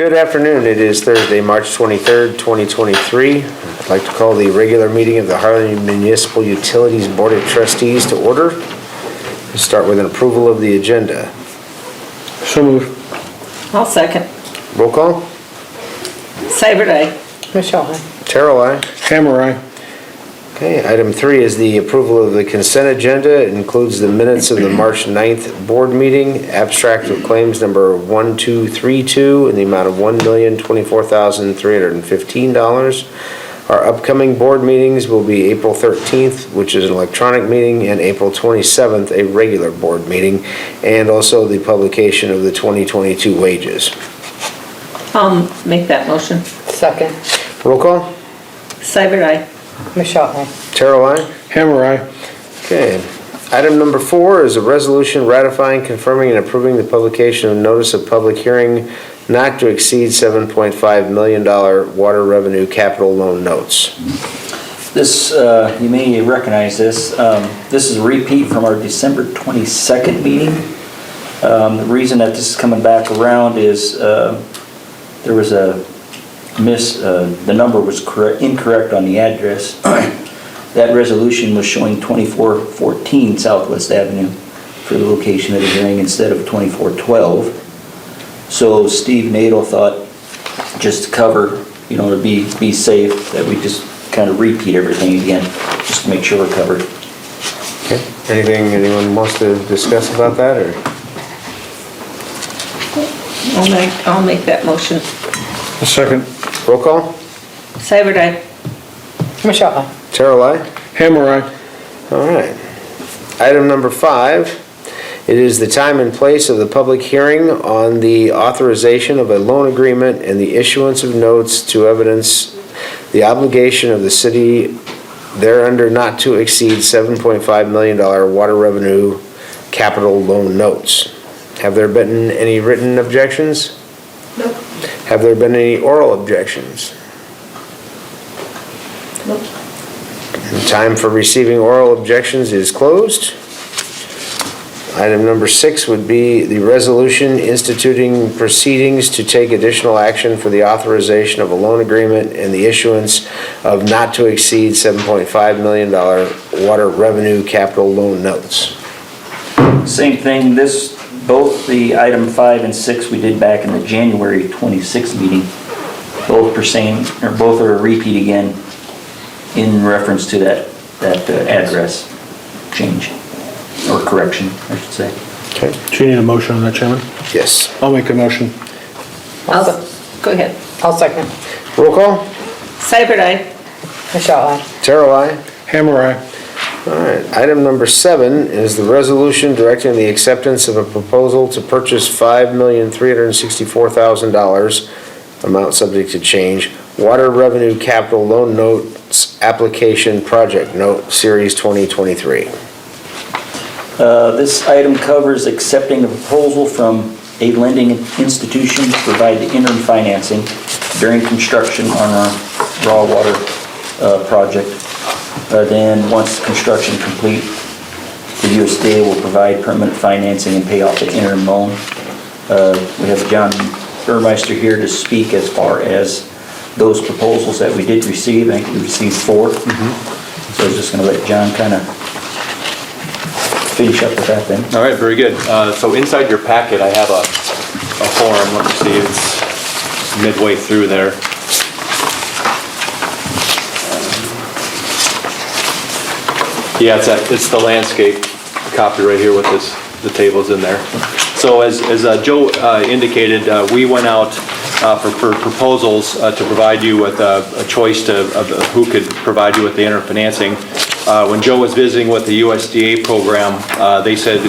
Good afternoon. It is Thursday, March 23rd, 2023. I'd like to call the regular meeting of the Harlan Municipal Utilities Board of Trustees to order. We'll start with an approval of the agenda. So moved. I'll second. Roll call. Sabre aye. Michelle, aye. Terrell, aye. Hammer, aye. Okay, item 3 is the approval of the consent agenda. It includes the minutes of the March 9th board meeting, abstract of claims number 1232 in the amount of $1,024,315. Our upcoming board meetings will be April 13th, which is an electronic meeting, and April 27th, a regular board meeting, and also the publication of the 2022 wages. I'll make that motion. Second. Roll call. Sabre aye. Michelle, aye. Terrell, aye. Hammer, aye. Okay. Item number 4 is a resolution ratifying, confirming, and approving the publication of notice of public hearing not to exceed $7.5 million water revenue capital loan notes. This, you may recognize this. This is a repeat from our December 22nd meeting. The reason that this is coming back around is there was a the number was incorrect on the address. That resolution was showing 2414 Southwest Avenue for the location of the hearing instead of 2412. So Steve Nadel thought, just to cover, to be safe, that we just kind of repeat everything again, just to make sure we're covered. Okay. Anything anyone wants to discuss about that, or? I'll make that motion. A second. Roll call. Sabre aye. Michelle, aye. Terrell, aye. Hammer, aye. All right. Item number 5. It is the time and place of the public hearing on the authorization of a loan agreement and the issuance of notes to evidence the obligation of the city thereunder not to exceed $7.5 million water revenue capital loan notes. Have there been any written objections? Nope. Have there been any oral objections? Nope. The time for receiving oral objections is closed. Item number 6 would be the resolution instituting proceedings to take additional action for the authorization of a loan agreement and the issuance of not to exceed $7.5 million water revenue capital loan notes. Same thing, both the item 5 and 6 we did back in the January 26th meeting. Both are a repeat again in reference to that address change, or correction, I should say. Okay. Do you need a motion on that, Chairman? Yes. I'll make a motion. Go ahead. I'll second. Roll call. Sabre aye. Michelle, aye. Terrell, aye. Hammer, aye. All right. Item number 7 is the resolution directing the acceptance of a proposal to purchase $5,364,000, amount subject to change, water revenue capital loan notes application project note series 2023. This item covers accepting a proposal from a lending institution to provide the interim financing during construction on our raw water project. Then once construction complete, the USDA will provide permanent financing and pay off the interim loan. We have John Burmeister here to speak as far as those proposals that we did receive. I think we received 4. So I was just going to let John kind of finish up with that then. All right, very good. So inside your packet, I have a form. Let me see, it's midway through there. Yeah, it's the landscape copy right here with the tables in there. So as Joe indicated, we went out for proposals to provide you with a choice of who could provide you with the interim financing. When Joe was visiting with the USDA program, they said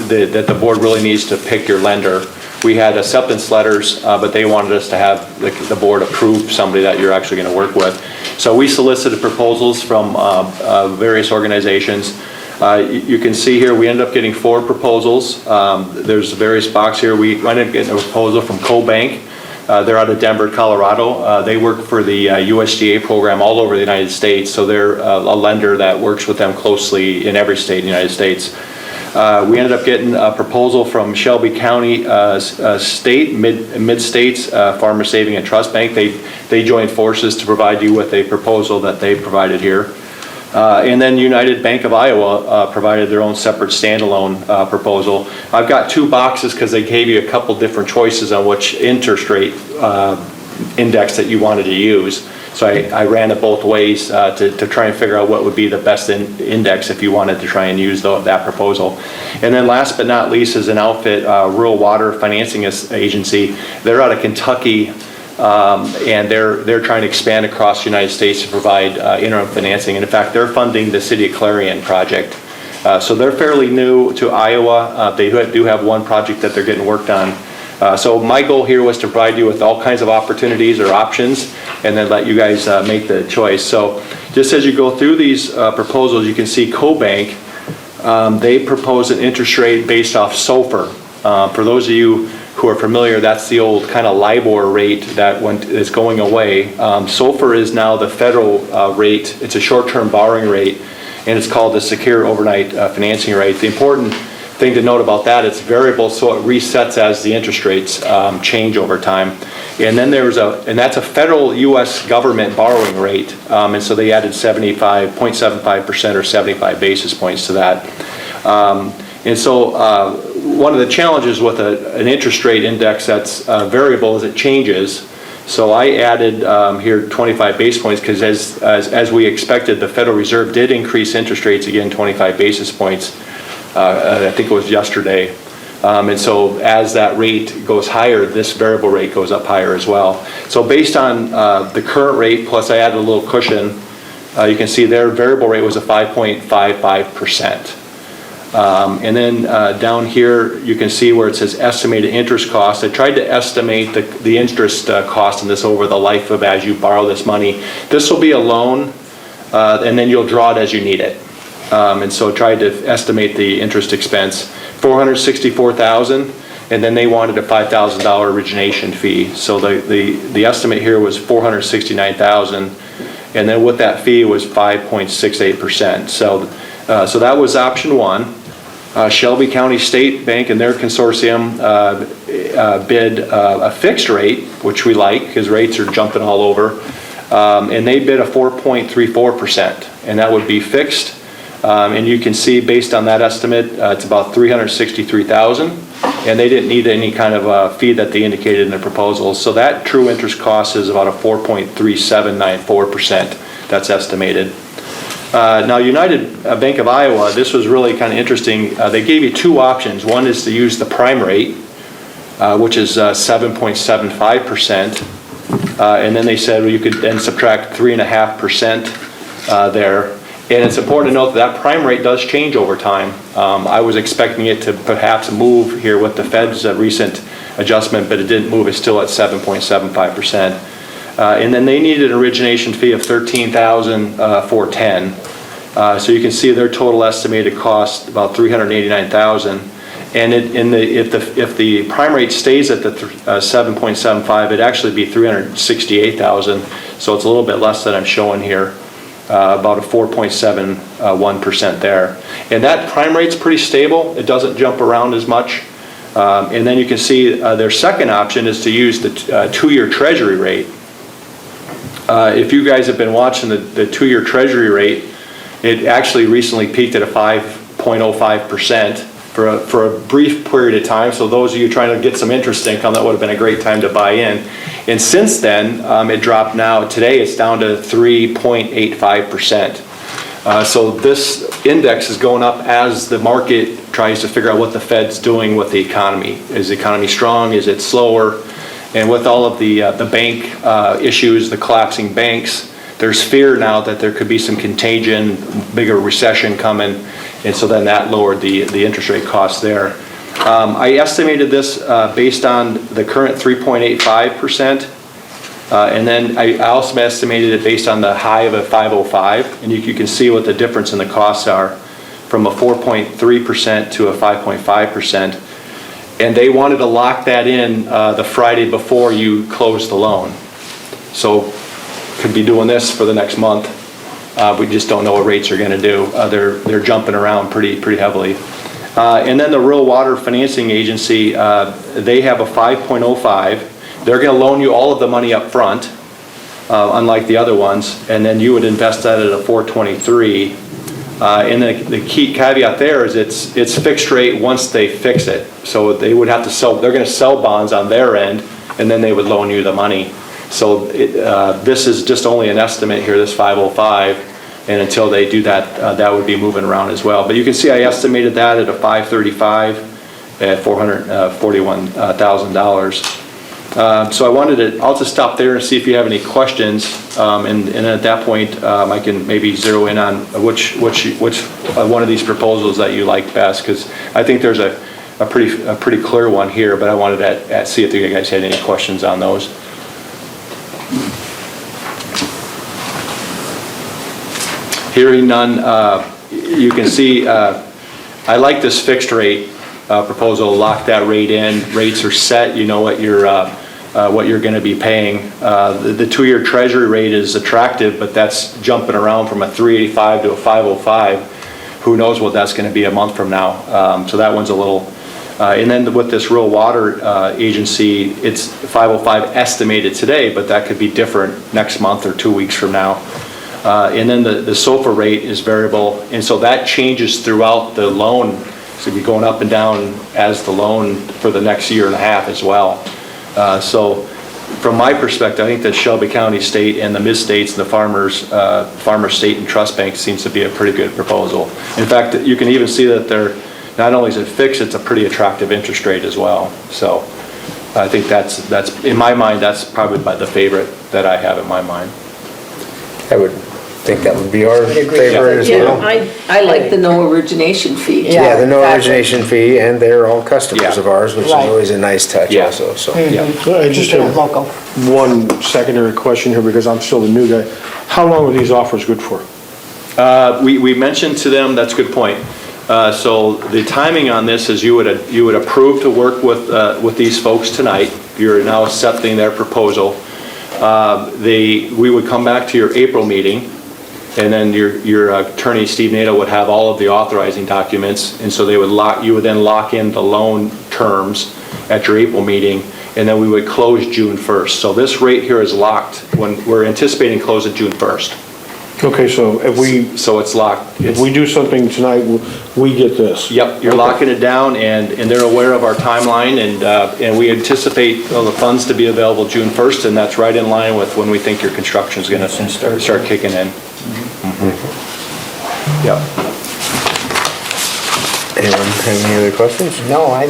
that the board really needs to pick your lender. We had acceptance letters, but they wanted us to have the board approve somebody that you're actually going to work with. So we solicited proposals from various organizations. You can see here we ended up getting 4 proposals. There's various boxes here. We ended up getting a proposal from CoBank. They're out of Denver, Colorado. They work for the USDA program all over the United States, so they're a lender that works with them closely in every state in the United States. We ended up getting a proposal from Shelby County State, Mid-States Farmer Saving and Trust Bank. They joined forces to provide you with a proposal that they provided here. And then United Bank of Iowa provided their own separate standalone proposal. I've got 2 boxes because they gave you a couple different choices on which interest rate index that you wanted to use. So I ran it both ways to try and figure out what would be the best index if you wanted to try and use that proposal. And then last but not least is an outfit, Rural Water Financing Agency. They're out of Kentucky, and they're trying to expand across the United States to provide interim financing. And in fact, they're funding the City of Clarion project. So they're fairly new to Iowa. They do have one project that they're getting worked on. So my goal here was to provide you with all kinds of opportunities or options and then let you guys make the choice. So just as you go through these proposals, you can see CoBank, they propose an interest rate based off SOFR. For those of you who are familiar, that's the old kind of LIBOR rate that is going away. SOFR is now the federal rate. It's a short-term borrowing rate, and it's called the Secure Overnight Financing Rate. The important thing to note about that, it's variable, so it resets as the interest rates change over time. And then and that's a federal U.S. government borrowing rate, and so they added 0.75% or 75 basis points to that. And so one of the challenges with an interest rate index that's variable is it changes. So I added here 25 basis points because as we expected, the Federal Reserve did increase interest rates again 25 basis points. I think it was yesterday. And so as that rate goes higher, this variable rate goes up higher as well. So based on the current rate, plus I added a little cushion, you can see their variable rate was a 5.55%. And then down here, you can see where it says estimated interest cost. I tried to estimate the interest cost in this over the life of as you borrow this money. This will be a loan, and then you'll draw it as you need it. And so tried to estimate the interest expense, $464,000, and then they wanted a $5,000 origination fee. So the estimate here was $469,000, and then with that fee was 5.68%. So that was option one. Shelby County State Bank and their consortium bid a fixed rate, which we like because rates are jumping all over, and they bid a 4.34%, and that would be fixed. And you can see based on that estimate, it's about $363,000, and they didn't need any kind of fee that they indicated in their proposals. So that true interest cost is about a 4.3794% that's estimated. Now United Bank of Iowa, this was really kind of interesting. They gave you 2 options. One is to use the prime rate, which is 7.75%, and then they said well, you could then subtract 3.5% there. And it's important to note that prime rate does change over time. I was expecting it to perhaps move here with the Fed's recent adjustment, but it didn't move. It's still at 7.75%. And then they needed an origination fee of $13,410. So you can see their total estimated cost about $389,000. And if the prime rate stays at the 7.75, it'd actually be $368,000. So it's a little bit less than I'm showing here. About a 4.71% there. And that prime rate's pretty stable. It doesn't jump around as much. And then you can see their second option is to use the 2-year Treasury rate. If you guys have been watching the 2-year Treasury rate, it actually recently peaked at a 5.05% for a brief period of time. So those of you trying to get some interest income, that would have been a great time to buy in. And since then, it dropped now. Today it's down to 3.85%. So this index is going up as the market tries to figure out what the Fed's doing with the economy. Is the economy strong? Is it slower? And with all of the bank issues, the collapsing banks, there's fear now that there could be some contagion, bigger recession coming, and so then that lowered the interest rate cost there. I estimated this based on the current 3.85%, and then I also estimated it based on the high of a 505, and you can see what the difference in the costs are from a 4.3% to a 5.5%. And they wanted to lock that in the Friday before you close the loan. So could be doing this for the next month. We just don't know what rates are going to do. They're jumping around pretty heavily. And then the Rural Water Financing Agency, they have a 5.05. They're going to loan you all of the money up front, unlike the other ones, and then you would invest that at a 4.23. And the key caveat there is it's fixed rate once they fix it. So they would have to sell, they're going to sell bonds on their end, and then they would loan you the money. So this is just only an estimate here, this 505, and until they do that, that would be moving around as well. But you can see I estimated that at a 535 at $441,000. So I wanted to, I'll just stop there and see if you have any questions, and at that point, I can maybe zero in on which one of these proposals that you like best, because I think there's a pretty clear one here, but I wanted to see if you guys had any questions on those. Hearing none, you can see I like this fixed rate proposal. Lock that rate in. Rates are set. You know what you're going to be paying. The 2-year Treasury rate is attractive, but that's jumping around from a 3.85 to a 5.05. Who knows what that's going to be a month from now? So that one's a little. And then with this Rural Water Agency, it's 5.05 estimated today, but that could be different next month or 2 weeks from now. And then the SOFR rate is variable, and so that changes throughout the loan. So it'll be going up and down as the loan for the next year and a half as well. So from my perspective, I think that Shelby County State and the Mid-States and the Farmers State and Trust Bank seems to be a pretty good proposal. In fact, you can even see that they're, not only is it fixed, it's a pretty attractive interest rate as well. So I think that's in my mind, that's probably the favorite that I have in my mind. I would think that would be our favorite as Yeah, well. I like the no origination fee. Yeah. Yeah, the no exactly. origination fee, and they're all customers Yeah. of ours, which is Right. always a nice touch Yeah. also, so. Yeah. I just Keep it have local. one secondary question here because I'm still the new guy. How long are these offers good for? We mentioned to them, that's a good point. So the timing on this is you would approve to work with these folks tonight. You're now accepting their proposal. We would come back to your April meeting, and then your attorney, Steve Nato, would have all of the authorizing documents, and so you would then lock in the loan terms at your April meeting, and then we would close June 1st. So this rate here is locked when we're anticipating closing June 1st. Okay, so So it's locked. if we do something tonight, we get this? Yep, you're locking it down, and they're aware of our timeline, and we anticipate the funds to be available June 1st, and that's right in line with when we think your construction's gonna start kicking in. Yep. Anyone have any other questions? No, I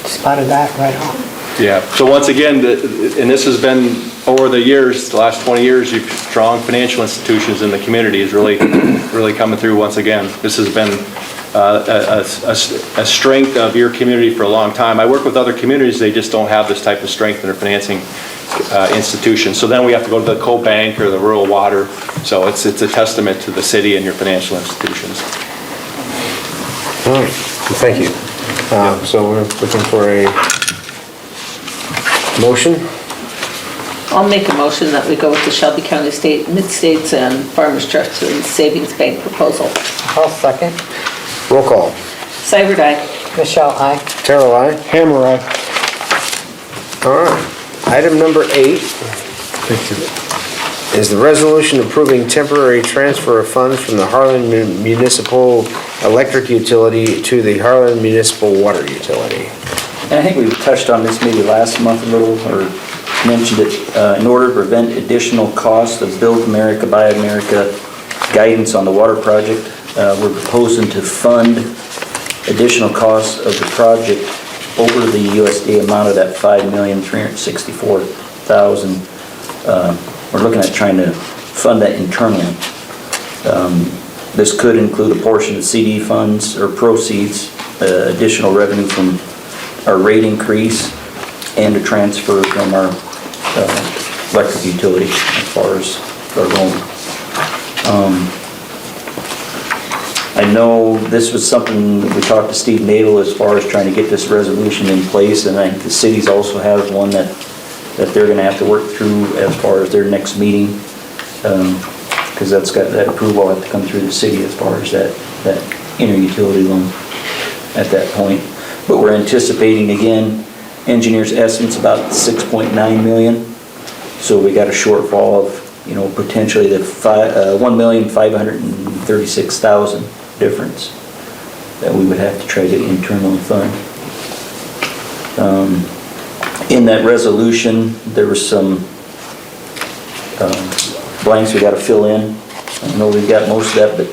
spotted that right on. Yeah, so once again, and this has been over the years, the last 20 years, you've strong financial institutions in the community is really coming through once again. This has been a strength of your community for a long time. I work with other communities, they just don't have this type of strength in their financing institutions. So then we have to go to the co-bank or the rural water. So it's a testament to the city and your financial institutions. All right, well, thank you. So we're looking for a motion. I'll make a motion that we go with the Shelby County State, Mid-States and Farmers Trust and Savings Bank proposal. I'll second. Roll call. Seibert, aye. Michelle, aye. Terrell, aye. Hammer, aye. All right. Item number 8 is the resolution approving temporary transfer of funds from the Harlan Municipal Electric Utility to the Harlan Municipal Water Utility. And I think we touched on this maybe last month a little, or mentioned it, in order to prevent additional costs of Build America, Buy America guidance on the water project, we're proposing to fund additional costs of the project over the USD amount of that $5,364,000. We're looking at trying to fund that internally. This could include a portion of CD funds or proceeds, additional revenue from our rate increase, and a transfer from our electric utility as far as our loan. I know this was something we talked to Steve Nato as far as trying to get this resolution in place, and I think the cities also have one that they're going to have to work through as far as their next meeting, because that's got that approval have to come through the city as far as that inter-utility loan at that point. But we're anticipating, again, engineers' estimates about 6.9 million. So we got a shortfall of, potentially the 1,536,000 difference that we would have to try to internally fund. In that resolution, there was some blanks we got to fill in. I know we've got most of that, but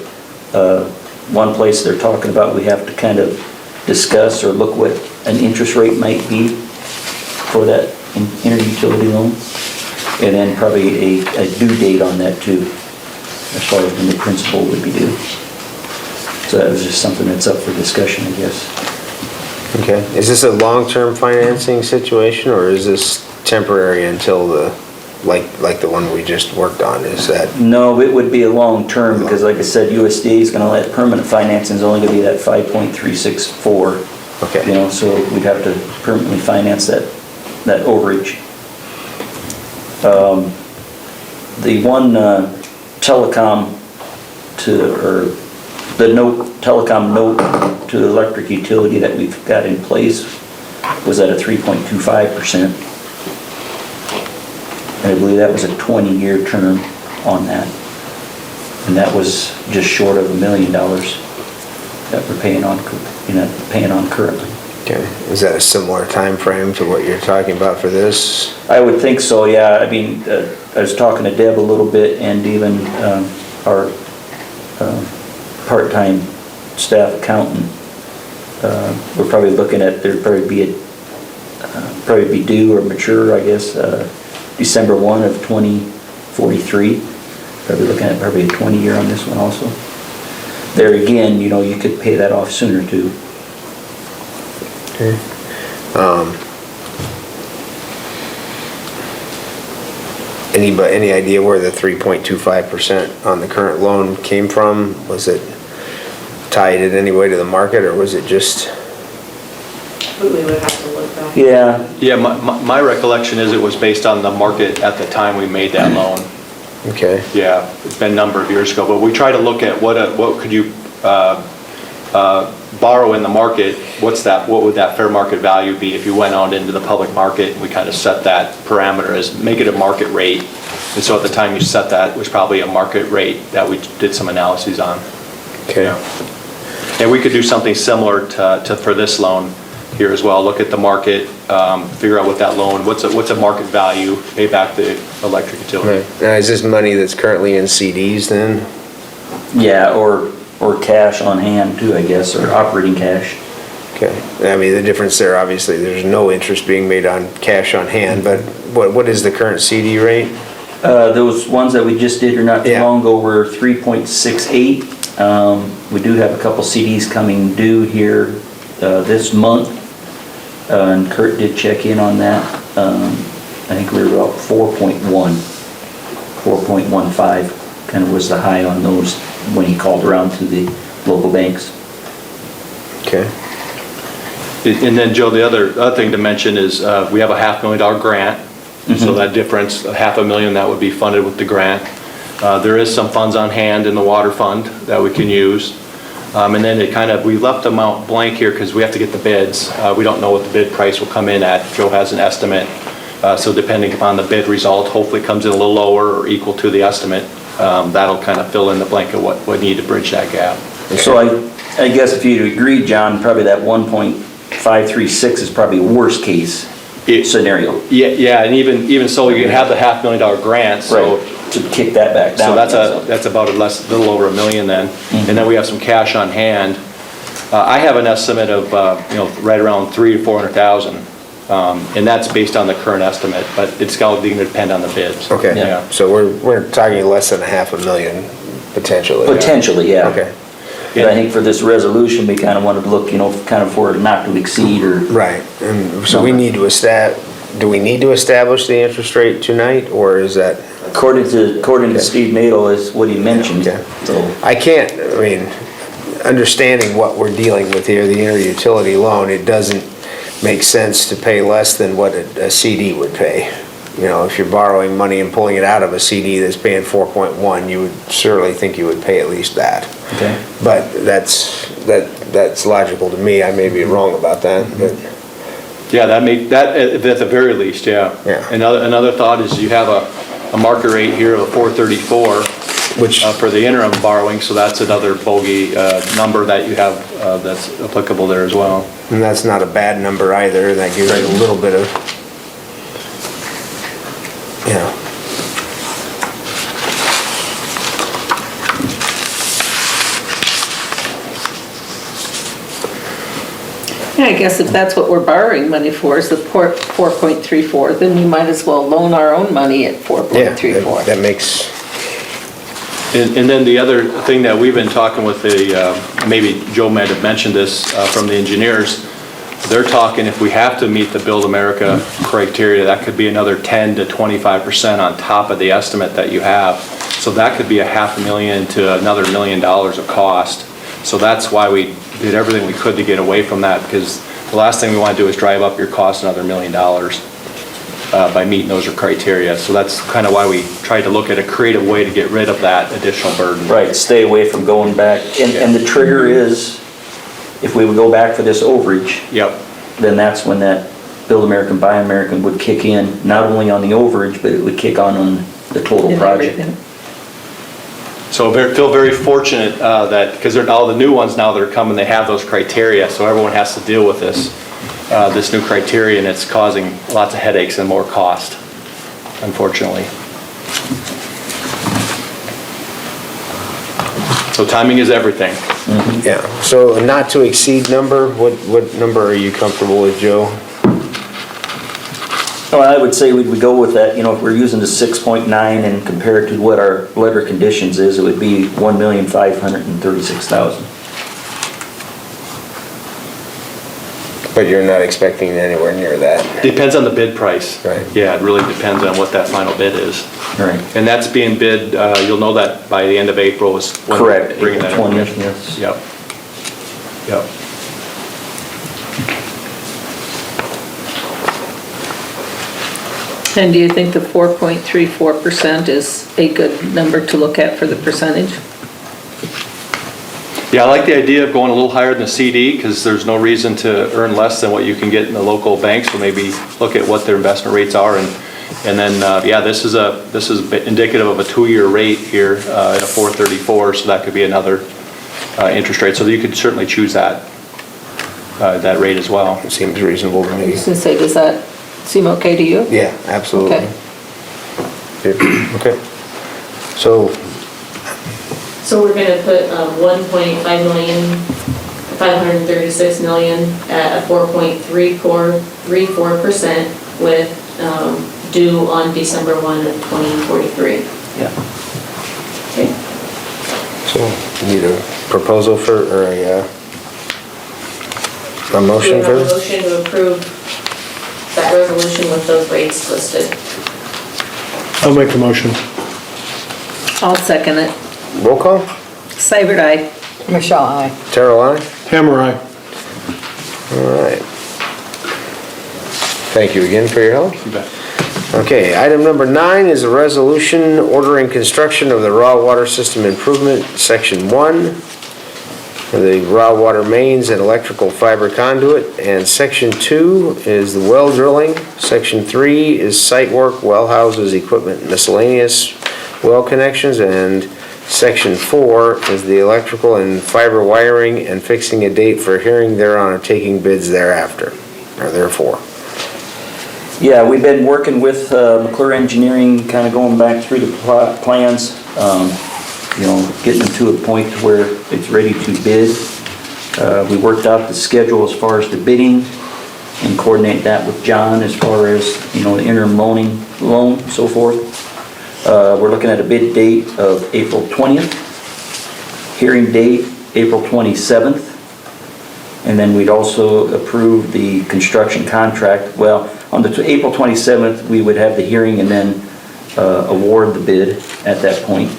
one place they're talking about we have to kind of discuss or look what an interest rate might be for that inter-utility loan. And then probably a due date on that too, as far as when the principal would be due. So that was just something that's up for discussion, I guess. Okay, is this a long-term financing situation, or is this temporary until like the one we just worked on, is that? No, it would be a long term, because like I said, USDA is gonna let permanent financing is only gonna be that 5.364. Okay. So we'd have to permanently finance that overage. The one telecom telecom note to the electric utility that we've got in place was at a 3.25%. And I believe that was a 20-year term on that. And that was just short of $1 million that we're paying on currently. Okay, is that a similar time frame to what you're talking about for this? I would think so, yeah. I mean, I was talking to Deb a little bit, and even our part-time staff accountant. We're probably looking at, there'd probably be due or mature, I guess, December 1 of 2043. Probably looking at probably a 20-year on this one also. There again, you could pay that off sooner too. Okay. Any idea where the 3.25% on the current loan came from? Was it tied in any way to the market, or was it just? We would have to look back. Yeah. Yeah, my recollection is it was based on the market at the time we made that loan. Okay. Yeah, it's been a number of years ago, but we try to look at what could you borrow in the market, what would that fair market value be if you went out into the public market, and we kind of set that parameter as make it a market rate. And so at the time you set that, it was probably a market rate that we did some analyses on. Okay. Yeah. And we could do something similar to for this loan here as well, look at the market, figure out what that loan, what's a market value, pay back the electric utility. Right. Now, is this money that's currently in CDs then? Yeah, or cash on hand too, I guess, or operating cash. Okay. I mean, the difference there, obviously, there's no interest being made on cash on hand, but what is the current CD rate? Those ones that we just did or not too Yeah. long ago were 3.68. We do have a couple CDs coming due here this month, and Kurt did check in on that. I think we were about 4.15 kind of was the high on those when he called around to the local banks. Okay. And then, Joe, the other thing to mention is we have a $500,000 grant. So that difference, $500,000, that would be funded with the grant. There is some funds on hand in the water fund that we can use. And then we left them out blank here because we have to get the bids. We don't know what the bid price will come in at. Joe has an estimate. So depending upon the bid result, hopefully it comes in a little lower or equal to the estimate. That'll kind of fill in the blank of what we need to bridge that gap. So I guess if you'd agree, John, probably that 1.536 is probably a worst case scenario. Yeah, and even so, you have the $500,000 grant, so. Right. To kick that back down. So that's about a little over $1 million then. And then we have some cash on hand. I have an estimate of, right around $300,000 to $400,000. And that's based on the current estimate, but it's going to depend on the bids. Okay. Yeah. So we're talking less than $500,000 potentially. Potentially, yeah. Okay. But I think for this resolution, we kind of wanted to look, kind of for it not to exceed or. Right. And so we need to do we need to establish the interest rate tonight, or is that? According to Steve Nato is what he mentioned. Okay. So Understanding what we're dealing with here, the inter-utility loan, it doesn't make sense to pay less than what a CD would pay. you know, if you're borrowing money and pulling it out of a CD that's paying 4.1, you would certainly think you would pay at least that. Okay. But that's logical to me. I may be wrong about that, but. Yeah, that at the very least, yeah. Yeah. Another thought is you have a market rate here of 434. Which- For the interim borrowing, so that's another bogey number that you have that's applicable there as well. And that's not a bad number either, that gives you a little bit of, you know. Yeah, I guess if that's what we're borrowing money for, is the 4.34, then we might as well loan our own money at Yeah, 4.34. that makes, And then the other thing that we've been talking with maybe Joe might have mentioned this from the engineers, they're talking if we have to meet the Build America criteria, that could be another 10 to 25% on top of the estimate that you have. So that could be $500,000 to another $1 million of cost. So that's why we did everything we could to get away from that, because the last thing we want to do is drive up your cost another $1 million by meeting those criteria. So that's kind of why we tried to look at a creative way to get rid of that additional burden. Right, stay away from going back. And the trigger is, if we would go back for this overage, Yep. then that's when that Build American, Buy American would kick in, not only on the overage, but it would kick on the total And project. everything. So feel very fortunate that, because all the new ones now that are coming, they have those criteria, so everyone has to deal with this new criteria, and it's causing lots of headaches and more cost, unfortunately. So timing is everything. yeah. So a not to exceed number, what number are you comfortable with, Joe? Well, I would say we'd go with that, if we're using the 6.9 and compare it to what our letter conditions is, it would be $1,536,000. But you're not expecting anywhere near that. Depends on the bid price. Right. Yeah, it really depends on what that final bid is. Right. And that's being bid, you'll know that by the end of April is when Correct, we're bringing that April 20th, information. yes. Yep. And do you think the 4.34% is a good number to look at for the percentage? Yeah, I like the idea of going a little higher than the CD, because there's no reason to earn less than what you can get in the local banks, so maybe look at what their investment rates are, and then, yeah, this is indicative of a 2-year rate here at a 4.34, so that could be another interest rate, so you could certainly choose that rate as well. It seems reasonable to I me. was gonna say, does that seem okay to you? Yeah, absolutely. Okay. Okay. So, So we're gonna put 1.5 million, 536 million at a 4.34% with due on December 1 of 2043. Yeah. Okay. so need a proposal for, or a Do we motion have for a this? motion to approve that resolution with those rates listed? I'll make the motion. I'll second it. Roll call? Seibert, aye. Michelle, aye. Terrell, aye? Hammer, aye. All right. Thank you again for your help. You bet. Okay, item number 9 is a resolution ordering construction of the raw water system improvement, section 1, the raw water mains and electrical fiber conduit, and section 2 is the well drilling, section 3 is site work, well houses, equipment, miscellaneous well connections, and section 4 is the electrical and fiber wiring and fixing a date for hearing thereon or taking bids thereafter, or therefore. Yeah, we've been working with McClure Engineering, kind of going back through the plans, getting them to a point where it's ready to bid. We worked out the schedule as far as the bidding and coordinate that with John as far as, the interim loan, so forth. We're looking at a bid date of April 20th, hearing date April 27th, and then we'd also approve the construction contract. Well, on the April 27th, we would have the hearing and then award the bid at that point.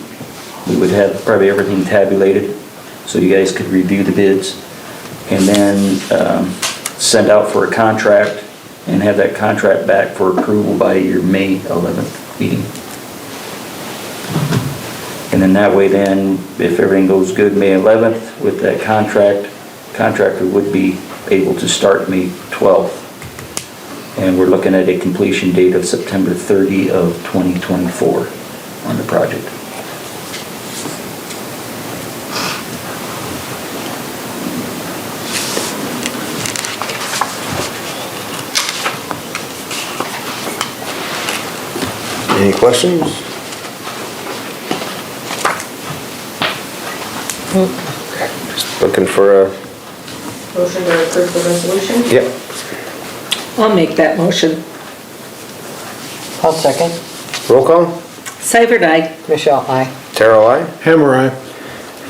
We would have probably everything tabulated, so you guys could review the bids, and then send out for a contract and have that contract back for approval by your May 11th meeting. And then that way then, if everything goes good May 11th with that contractor would be able to start May 12th. And we're looking at a completion date of September 30 of 2024 on the project. Any questions? Just looking for a, Motion to approve the resolution? yep, I'll make that motion. I'll second. roll call. Seibert, aye. Michelle, aye. Terrell, aye. Hammer, aye.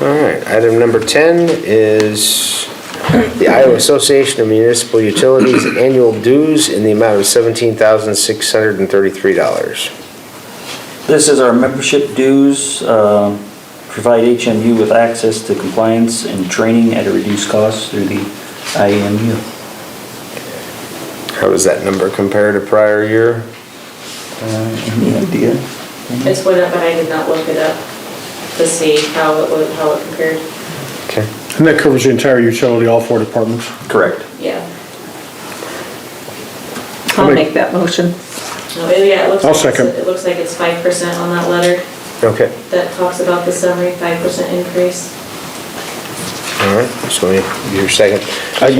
All right, item number 10 is the Iowa Association of Municipal Utilities annual dues in the amount of $17,633. This is our membership dues, provide HMU with access to compliance and training at a reduced cost through the IMU. How does that number compare to prior year? Any idea? It's went up, but I did not look it up to see how it compared. Okay. And that covers the entire utility, all 4 departments. Correct. Yeah. I'll make that motion. No, yeah, I'll second. It looks like it's 5% on that letter Okay, that talks about the summary, 5% increase. all right, so your second.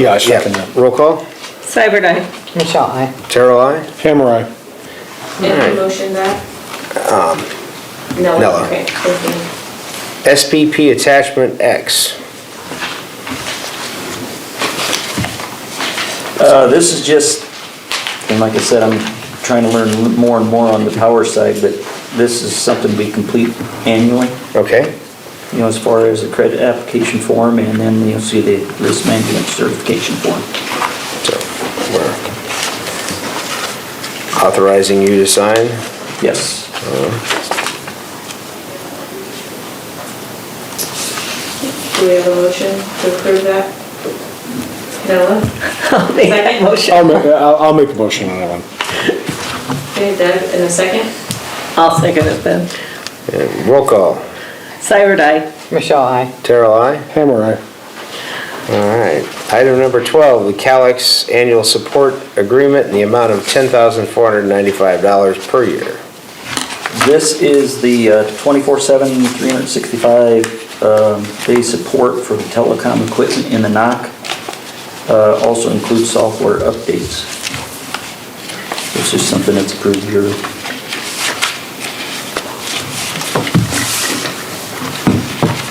Yeah, I second that. Roll call. Seibert, aye. Michelle, aye. Terrell, aye. Hammer, aye. And Alright. the motion that? No. Nella. Okay, thank you. SPP Attachment X. This is just, and like I said, I'm trying to learn more and more on the power side, but this is something we complete annually, Okay, you know, as far as the credit application form and then you'll see the risk management certification form. so we're authorizing you to sign. Yes. Do we have a motion to approve that? Nella? I'll make that Second? motion. I'll make the motion on that one. Okay, Doug, in a second? I'll second it then. And roll call. Seibert, aye. Michelle, aye. Terrell, aye. Hammer, aye. All right. Item number 12, the Calix Annual Support Agreement in the amount of $10,495 per year. This is the 24/7, 365 day support for the telecom equipment in the NOC. Also includes software updates. This is something that's approved yearly.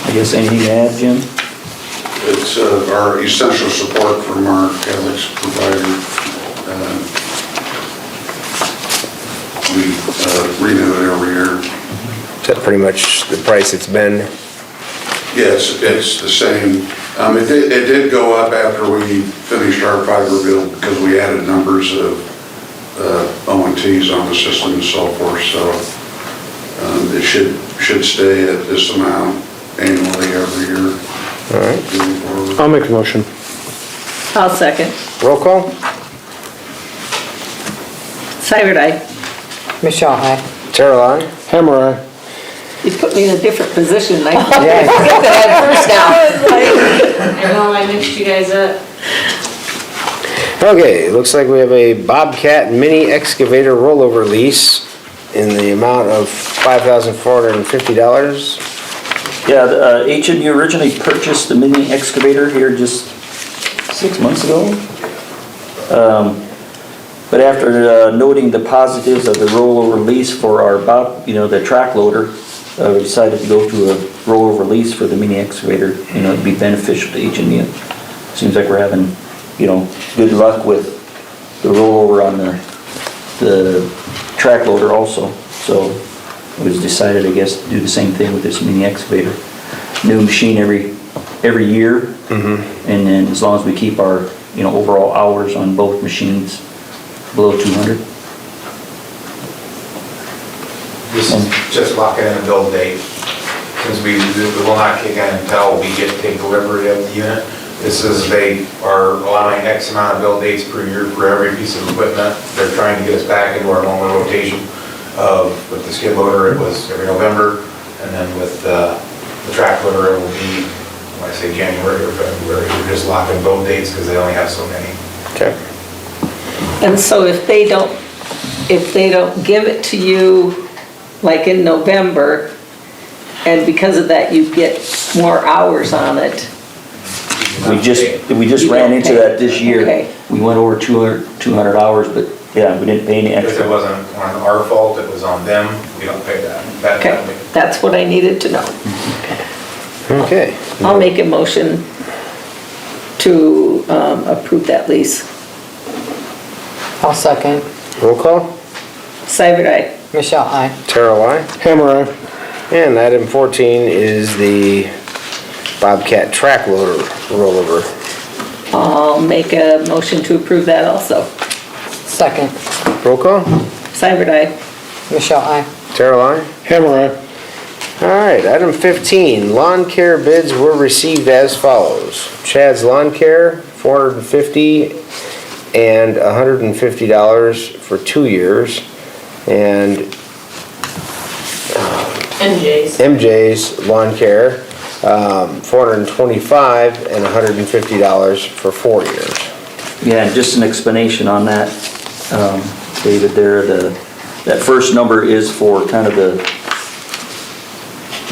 I guess anything to add, Jim? It's our essential support from our Calix provider. We renew it every year. Is that pretty much the price it's been? Yes, it's the same. It did go up after we finished our fiber build because we added numbers of O&Ts on the system and so forth. So it should stay at this amount annually every year. All right. Moving forward. I'll make the motion. I'll second. Roll call. Seibert, aye. Michelle, aye. Terrell, aye. Hammer, aye. You put me in a different position. I Yeah. get that first now. I know I mixed you guys up. Okay, it looks like we have a Bobcat mini excavator rollover lease in the amount of $5,450. Yeah, the HMU originally purchased the mini excavator here just 6 months ago. But after noting the positives of the rollover lease for our the track loader, we decided to go to a rollover lease for the mini excavator. You know, it'd be beneficial to HMU. Seems like we're having, good luck with the rollover on the track loader also. So it was decided, I guess, to do the same thing with this mini excavator. New machine every year. And then as long as we keep our, overall hours on both machines below 200. This is just locking in a build date, because we will not kick in until we get to take delivery of the unit. This is, they are allowing X amount of build dates per year for every piece of equipment. They're trying to get us back into our normal rotation. With the skid loader, it was every November, and then with the track loader, it will be, when I say January or February, we're just locking build dates because they only have so many. Okay. And so if they don't give it to you, like in November, and because of that you get more hours on it, We just You ran don't into pay. that this year. Okay. We went over 200 hours, but yeah, we didn't pay any If it extra. wasn't on our fault, it was on them, we don't pay that. okay, that's what I needed to know. Okay. I'll make a motion to approve that lease. I'll second. Roll call. Seibert, aye. Michelle, aye. Terrell, aye. Hammer, aye. And item 14 is the Bobcat track loader rollover. I'll make a motion to approve that also. Second. Roll call. Seibert, aye. Michelle, aye. Terrell, aye. Hammer, aye. All right, item 15, lawn care bids were received as follows. Chad's Lawn Care, $450 and $150 for 2 years. And MJ's. MJ's Lawn Care, $425 and $150 for 4 years. Yeah, and just an explanation on that, David, there, that first number is for kind of the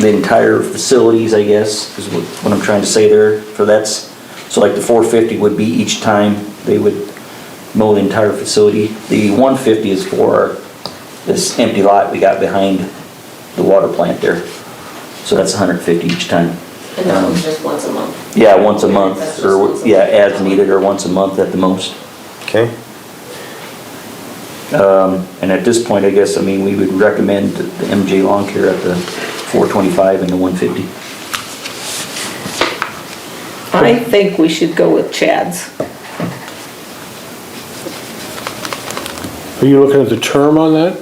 entire facilities, I guess, is what I'm trying to say there. So like the 450 would be each time they would mow the entire facility. The 150 is for this empty lot we got behind the water plant there. So that's 150 each time. And that one's just once a month. Yeah, once a That's month, just or, once a yeah, month. as needed, or once a month at the most. Okay? And at this point, I guess, I mean, we would recommend the MJ Lawn Care at the 425 and the 150. I think we should go with Chad's. Are you looking at the term on that?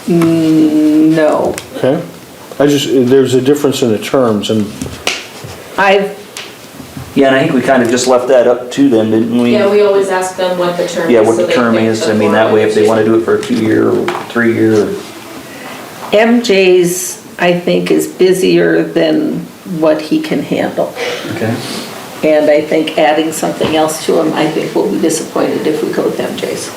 No. Okay. There's a difference in the terms, and Yeah, and I think we kind of just left that up to them, didn't we? Yeah, we always ask them what the term is. Yeah, what so the they term pick is, the I mean, that way if they want to do it for a 2-year or 3-year. MJ's, I think, is busier than what he can handle. Okay. And I think adding something else to him, I think we'll be disappointed if we go with MJ's.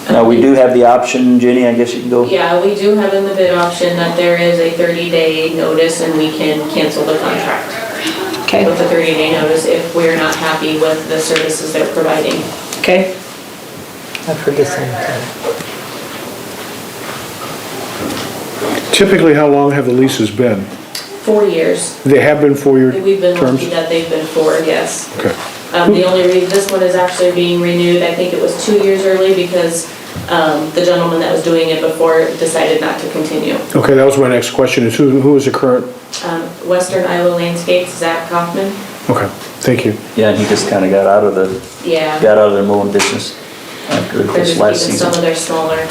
Now, we do have the option, Jenny, I guess you can go. Yeah, we do have in the bid option that there is a 30-day notice and we can cancel the contract. Okay, With a 30-day notice if we're not happy with the services they're providing. okay. I've heard the same thing. typically, how long have the leases been? 4 years. They have been 4-year We've been terms? lucky that they've been 4, yes. Okay. The only reason, this one is actually being renewed, I think it was 2 years early because the gentleman that was doing it before decided not to continue. Okay, that was my next question, is who is the current? Western Iowa Landscapes, Zach Kaufman. Okay, thank you. Yeah, and he just kind of got out of the mowing business after They're this just last keeping some season. of their smaller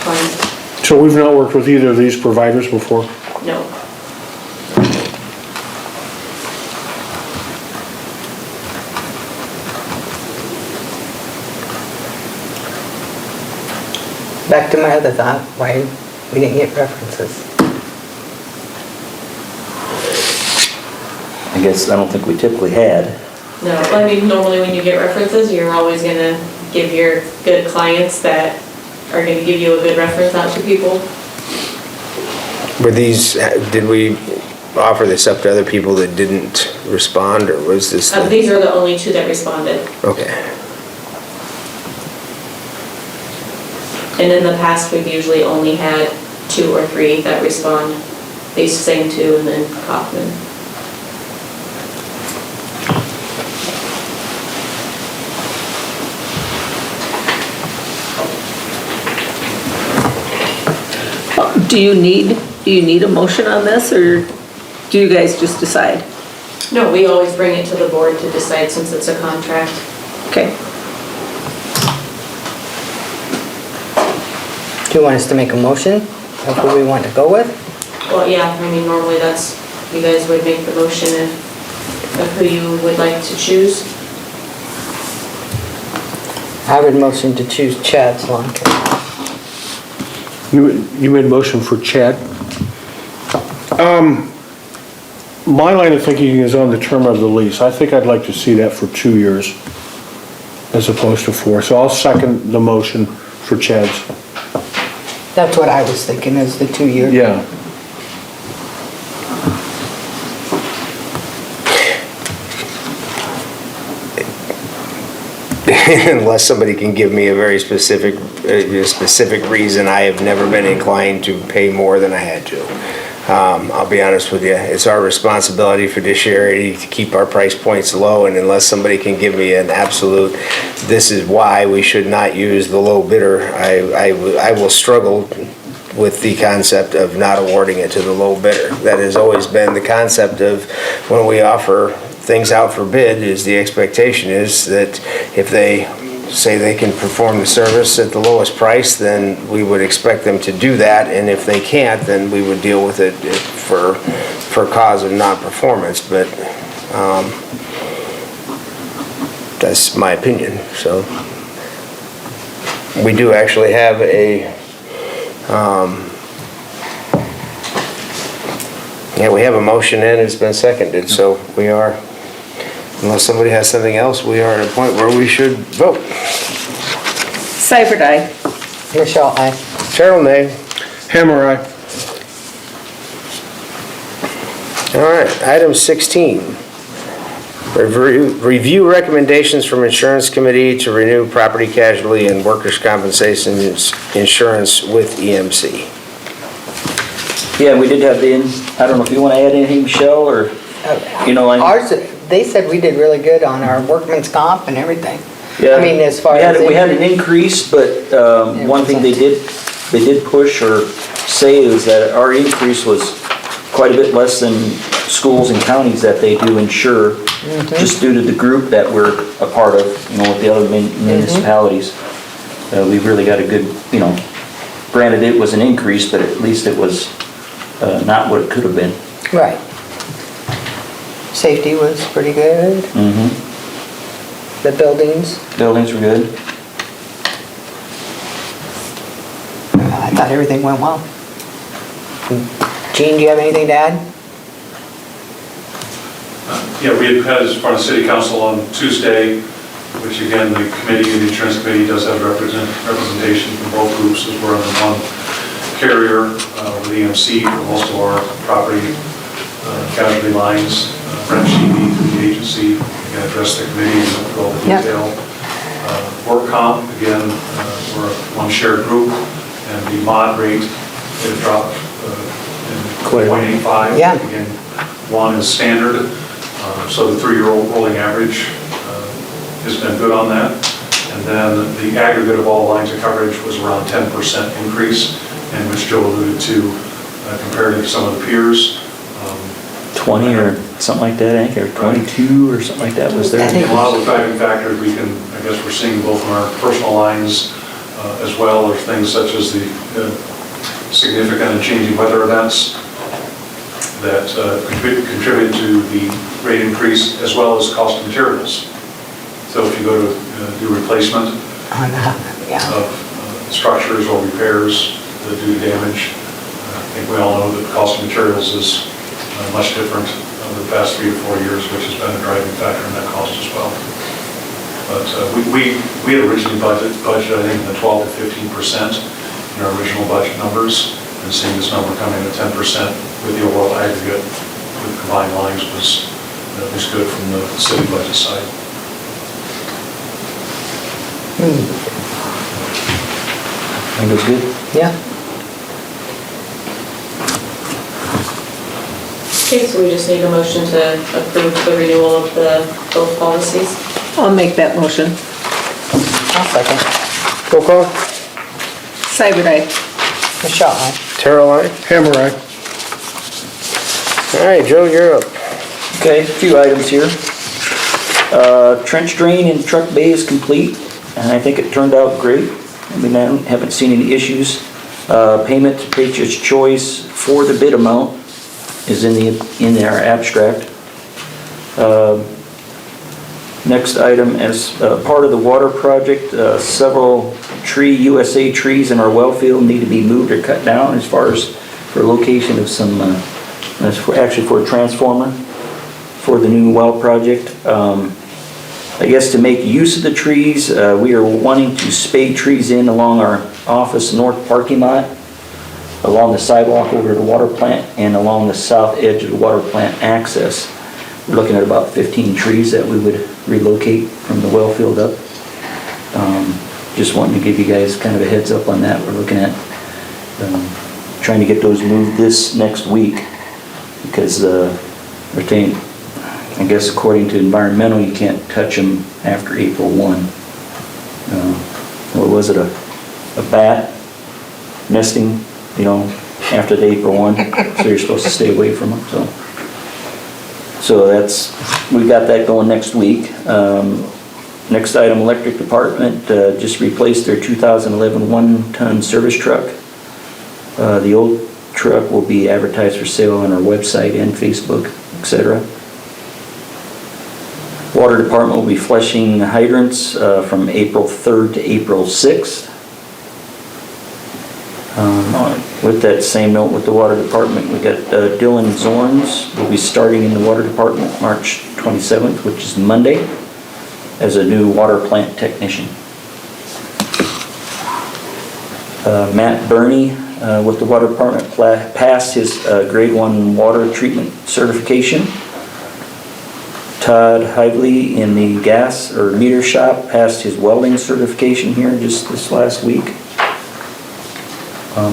clients. So we've not worked with either of these providers before? No. Back to my other thought, why we didn't get references. I guess, I don't think we typically had. No, I mean, normally when you get references, you're always gonna give your good clients that are gonna give you a good reference out to people. Were these, did we offer this up to other people that didn't respond, or was this? These are the only 2 that responded. Okay. And in the past, we've usually only had 2 or 3 that respond. These same 2 and then Kaufman. Do you need a motion on this, or do you guys just decide? No, we always bring it to the board to decide since it's a contract. Okay. Do you want us to make a motion of who we want to go with? Well, yeah, I mean, normally that's, you guys would make the motion if of who you would like to choose. I would motion to choose Chad's lawn care. You made a motion for Chad? My line of thinking is on the term of the lease. I think I'd like to see that for 2 years as opposed to 4. So I'll second the motion for Chad's. That's what I was thinking, is the 2 year. Yeah. Unless somebody can give me a very specific reason, I have never been inclined to pay more than I had to. I'll be honest with you, it's our responsibility fiduciary to keep our price points low, and unless somebody can give me an absolute, this is why we should not use the low bidder, I will struggle with the concept of not awarding it to the low bidder. That has always been the concept of when we offer things out for bid, is the expectation is that if they say they can perform the service at the lowest price, then we would expect them to do that, and if they can't, then we would deal with it for cause of non-performance, but that's my opinion. So we do actually have we have a motion in, it's been seconded, so we are, unless somebody has something else, we are at a point where we should vote. Seibert, aye. Michelle, aye. Cheryl, nay. Hammer, aye. All right, item 16. Review recommendations from Insurance Committee to renew property casualty and workers' compensation insurance with EMC. Yeah, we did have I don't know if you want to add anything, Michelle, or, Ours, they said we did really good on our workman's comp and everything. Yeah, I mean, as far as. we had an increase, but one thing they did push or say is that our increase was quite a bit less than schools and counties that they do insure, just due to the group that we're a part of, with the other municipalities. We really got a good, granted it was an increase, but at least it was not what it could have been. Right. Safety was pretty good. The buildings, Buildings were good. I thought everything went well. Gene, do you have anything to add? Yeah, we had as part of City Council on Tuesday, which again, the committee, the insurance committee does have representation from both groups, as we're under one carrier with EMC for most of our property casualty lines. Brent Sheeby through the agency can address the committee and go into detail. Work comp, again, we're one shared group, and the mod rate did drop in 0.85. Yeah. Again, 1 is standard, so the 3-year rolling average has been good on that. And then the aggregate of all lines of coverage was around 10% increase, and which Joe alluded to compared to some of the peers. 20 or something like that, I think, or 22 or something like that was there. A lot of the driving factors we're seeing both in our personal lines as well as things such as the significant and changing weather events that contribute to the rate increase, as well as cost of materials. So if you go to do replacement of structures or repairs that do damage, I think we all know that the cost of materials is much different over the past 3 to 4 years, which has been a driving factor in that cost as well. But we had originally budgeted, I think, in the 12 to 15% in our original budget numbers, and seeing this number coming at 10% with the overall aggregate with combined lines was good from the city budget side. I think it was good. Yeah. Okay, so we just need a motion to approve the renewal of both policies. I'll make that motion. I'll second. Roll call. Seibert, aye. Michelle, aye. Cheryl, aye. Hammer, aye. All right, Joe, you're up. Okay, a few items here. Trench drain in truck bay is complete, and I think it turned out great. I mean, I haven't seen any issues. Payment to Patriots Choice for the bid amount is in our abstract. Next item, as part of the water project, several USA trees in our well field need to be moved or cut down as far as for location of some, actually for a transformer for the new well project. I guess to make use of the trees, we are wanting to spade trees in along our office north parking lot, along the sidewalk over to the water plant, and along the south edge of the water plant access. We're looking at about 15 trees that we would relocate from the well field up. Just wanting to give you guys kind of a heads up on that. We're looking at trying to get those moved this next week because I guess according to environmental, you can't touch them after April 1. What was it, a bat nesting, after the April 1, so you're supposed to stay away from them, so we got that going next week. Next item, electric department, just replaced their 2011 one-ton service truck. The old truck will be advertised for sale on our website and Facebook, etc. Water department will be flushing hydrants from April 3rd to April 6th. With that same note with the water department, we got Dylan Zorns will be starting in the water department March 27th, which is Monday, as a new water plant technician. Matt Burney with the water department passed his grade 1 water treatment certification. Todd Hively in the gas or meter shop passed his welding certification here just this last week.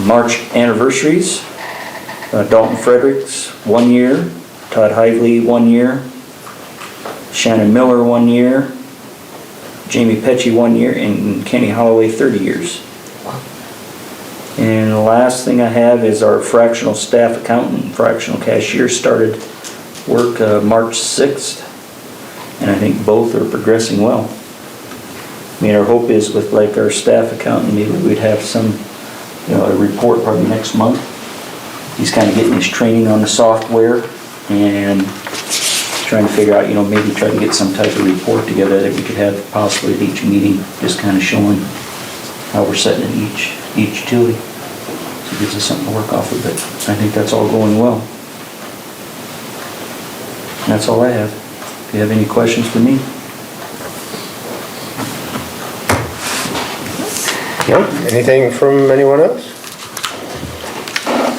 March anniversaries, Dalton Fredericks, 1 year, Todd Hively, 1 year, Shannon Miller, 1 year, Jamie Petchy, 1 year, and Kenny Holloway, 30 years. And the last thing I have is our fractional staff accountant, fractional cashier started work March 6th, and I think both are progressing well. I mean, our hope is with like our staff accountant, maybe we'd have some, a report probably next month. He's kind of getting his training on the software and trying to figure out, maybe try to get some type of report together that we could have possibly at each meeting, just kind of showing how we're setting in each utility. So it gives us something to work off of, but I think that's all going well. And that's all I have. If you have any questions for me. No? Anything from anyone else?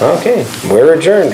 Okay, we're adjourned.